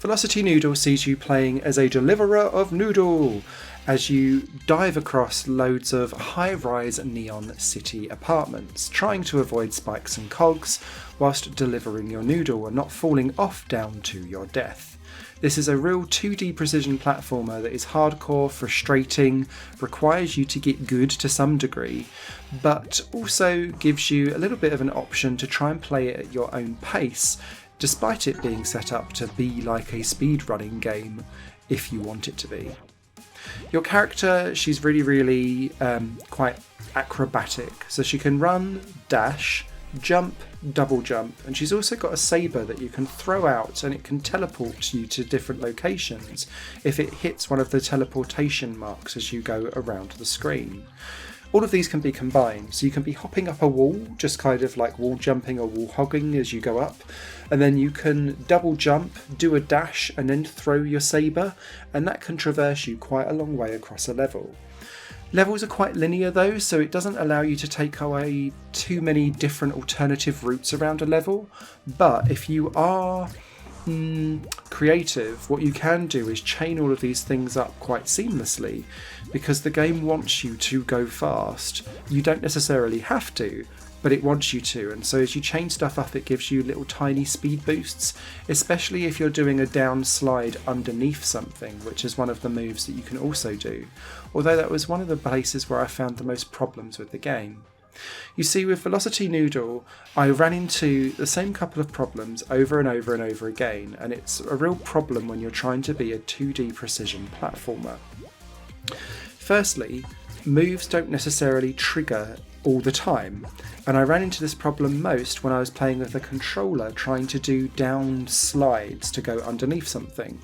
Velocity Noodle sees you playing as a deliverer of Noodle as you dive across loads of high-rise neon city apartments, trying to avoid spikes and cogs whilst delivering your noodle and not falling off down to your death. This is a real 2D precision platformer that is hardcore, frustrating, requires you to get good to some degree, but also gives you a little bit of an option to try and play it at your own pace, despite it being set up to be like a speedrunning game, if you want it to be. Your character, she's really quite acrobatic, so she can run, dash, jump, double jump, and she's also got a saber that you can throw out and it can teleport you to different locations if it hits one of the teleportation marks as you go around the screen. All of these can be combined, so you can be hopping up a wall, just kind of like wall jumping or wall hogging as you go up, and then you can double jump, do a dash, and then throw your saber, and that can traverse you quite a long way across a level. Levels are quite linear though, so it doesn't allow you to take away too many different alternative routes around a level, but if you are creative, what you can do is chain all of these things up quite seamlessly, because the game wants you to go fast. You don't necessarily have to, but it wants you to, and so as you chain stuff up it gives you little tiny speed boosts, especially if you're doing a down slide underneath something, which is one of the moves that you can also do, although that was one of the places where I found the most problems with the game. You see, with Velocity Noodle, I ran into the same couple of problems over and over and over again, and it's a real problem when you're trying to be a 2D precision platformer. Firstly, moves don't necessarily trigger all the time, and I ran into this problem most when I was playing with a controller trying to do down slides to go underneath something.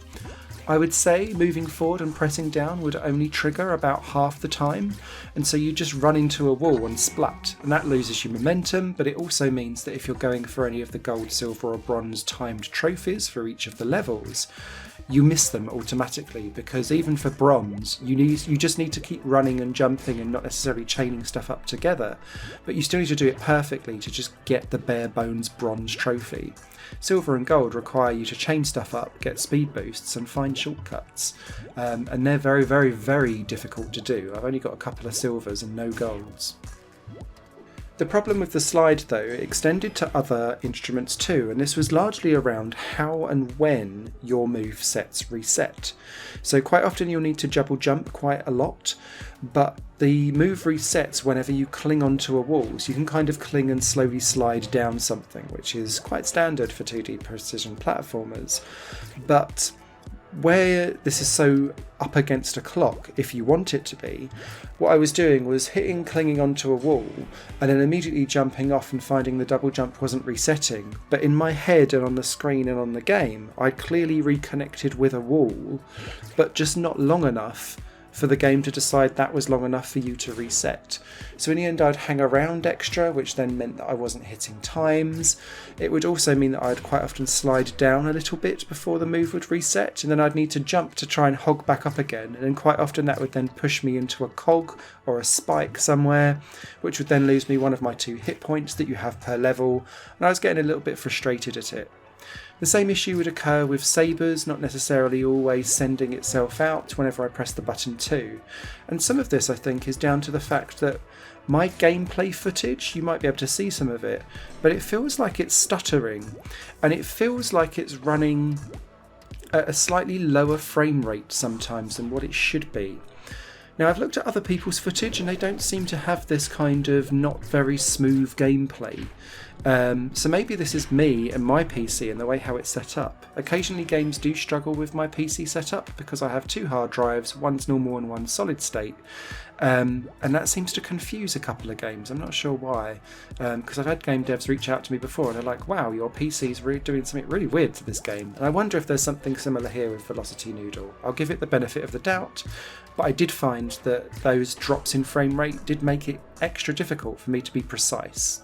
I would say moving forward and pressing down would only trigger about half the time, and so you just run into a wall and splat, and that loses you momentum, but it also means that if you're going for any of the gold, silver or bronze timed trophies for each of the levels, you miss them automatically, because even for bronze you just need to keep running and jumping and not necessarily chaining stuff up together, but you still need to do it perfectly to just get the bare bones bronze trophy. Silver and gold require you to chain stuff up, get speed boosts and find shortcuts, and they're very difficult to do. I've only got a couple of silvers and no golds. The problem with the slide though, it extended to other instruments too, and this was largely around how and when your move sets reset. So quite often you'll need to double jump quite a lot, but the move resets whenever you cling onto a wall, so you can kind of cling and slowly slide down something, which is quite standard for 2D precision platformers. But where this is so up against a clock, if you want it to be, what I was doing was clinging onto a wall and then immediately jumping off and finding the double jump wasn't resetting, but in my head and on the screen and on the game I clearly reconnected with a wall, but just not long enough for the game to decide that was long enough for you to reset. So in the end I'd hang around extra, which then meant that I wasn't hitting times. It would also mean that I'd quite often slide down a little bit before the move would reset, and then I'd need to jump to try and hog back up again, and then quite often that would then push me into a cog or a spike somewhere, which would then lose me one of my 2 hit points that you have per level, and I was getting a little bit frustrated at it. The same issue would occur with sabres, not necessarily always sending itself out whenever I press the button too. And some of this I think is down to the fact that my gameplay footage, you might be able to see some of it, but it feels like it's stuttering, and it feels like it's running at a slightly lower frame rate sometimes than what it should be. Now I've looked at other people's footage and they don't seem to have this kind of not very smooth gameplay. So maybe this is me and my PC and the way how it's set up. Occasionally games do struggle with my PC setup because I have 2 hard drives, one's normal and one's solid state. And that seems to confuse a couple of games. I'm not sure why, because I've had game devs reach out to me before and they're like, wow, your PC's really doing something really weird to this game. And I wonder if there's something similar here with Velocity Noodle. I'll give it the benefit of the doubt, but I did find that those drops in frame rate did make it extra difficult for me to be precise.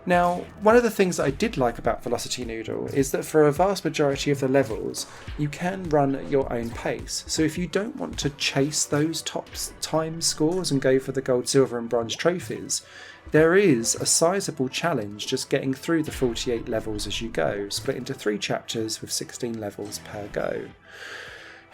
Now, one of the things that I did like about Velocity Noodle is that for a vast majority of the levels, you can run at your own pace. So if you don't want to chase those top time scores and go for the gold, silver and bronze trophies, there is a sizable challenge just getting through the 48 levels as you go, split into 3 chapters with 16 levels per go.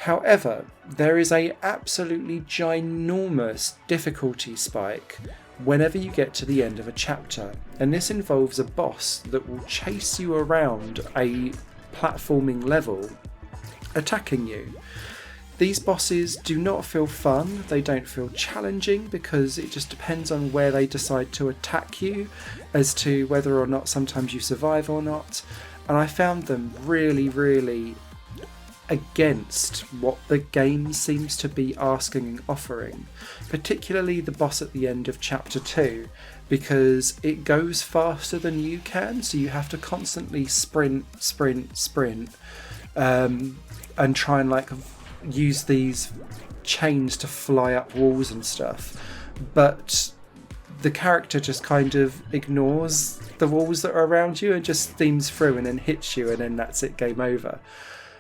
However, there is a absolutely ginormous difficulty spike whenever you get to the end of a chapter, and this involves a boss that will chase you around a platforming level, attacking you. These bosses do not feel fun, they don't feel challenging, because it just depends on where they decide to attack you as to whether or not sometimes you survive or not, and I found them really against what the game seems to be asking and offering, particularly the boss at the end of chapter 2, because it goes faster than you can, so you have to constantly sprint and try and like use these chains to fly up walls and stuff, but the character just kind of ignores the walls that are around you and just steams through and then hits you, and then that's it, game over.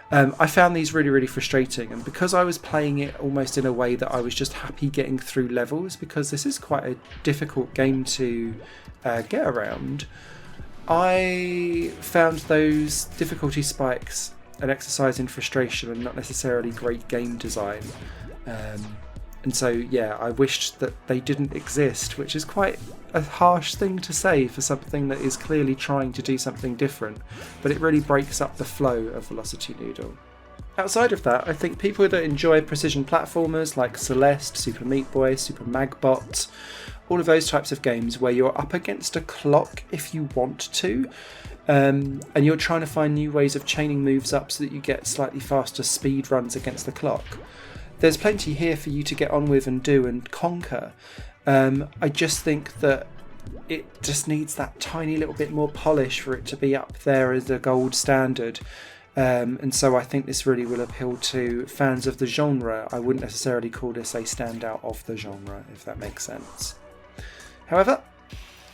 I found these really frustrating, and because I was playing it almost in a way that I was just happy getting through levels, because this is quite a difficult game to get around, I found those difficulty spikes an exercise in frustration and not necessarily great game design. And so yeah, I wished that they didn't exist, which is quite a harsh thing to say for something that is clearly trying to do something different, but it really breaks up the flow of Velocity Noodle. Outside of that, I think people that enjoy precision platformers like Celeste, Super Meat Boy, Super Magbot, all of those types of games where you're up against a clock if you want to, and you're trying to find new ways of chaining moves up so that you get slightly faster speed runs against the clock. There's plenty here for you to get on with and do and conquer. I just think that it just needs that tiny little bit more polish for it to be up there as a gold standard. And so I think this really will appeal to fans of the genre. I wouldn't necessarily call this a standout of the genre, if that makes sense. However,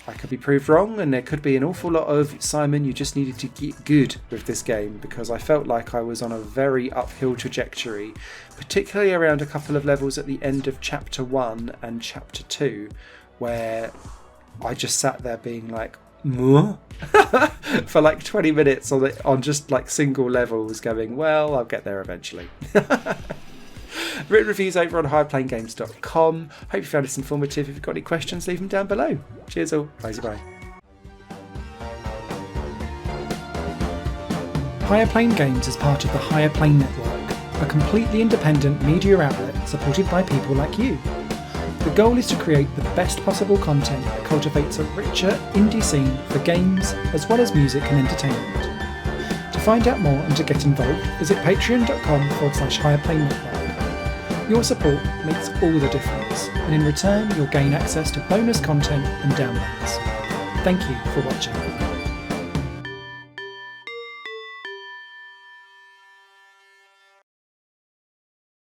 I could be proved wrong, and there could be an awful lot of Simon, you just needed to get good with this game, because I felt like I was on a very uphill trajectory, particularly around a couple of levels at the end of chapter 1 and chapter 2, where I just sat there being like, "Muh?" for like 20 minutes on just like single levels, going, well, I'll get there eventually. Written reviews over on higherplanegames.com. Hope you found this informative. If you've got any questions, leave them down below. Cheers all. Bye. Higher Plane Games is part of the Higher Plane Network, a completely independent media outlet supported by people like you. The goal is to create the best possible content that cultivates a richer indie scene for games as well as music and entertainment. To find out more and to get involved, visit patreon.com/higherplaynetwork. Your support makes all the difference, and in return you'll gain access to bonus content and downloads. Thank you for watching.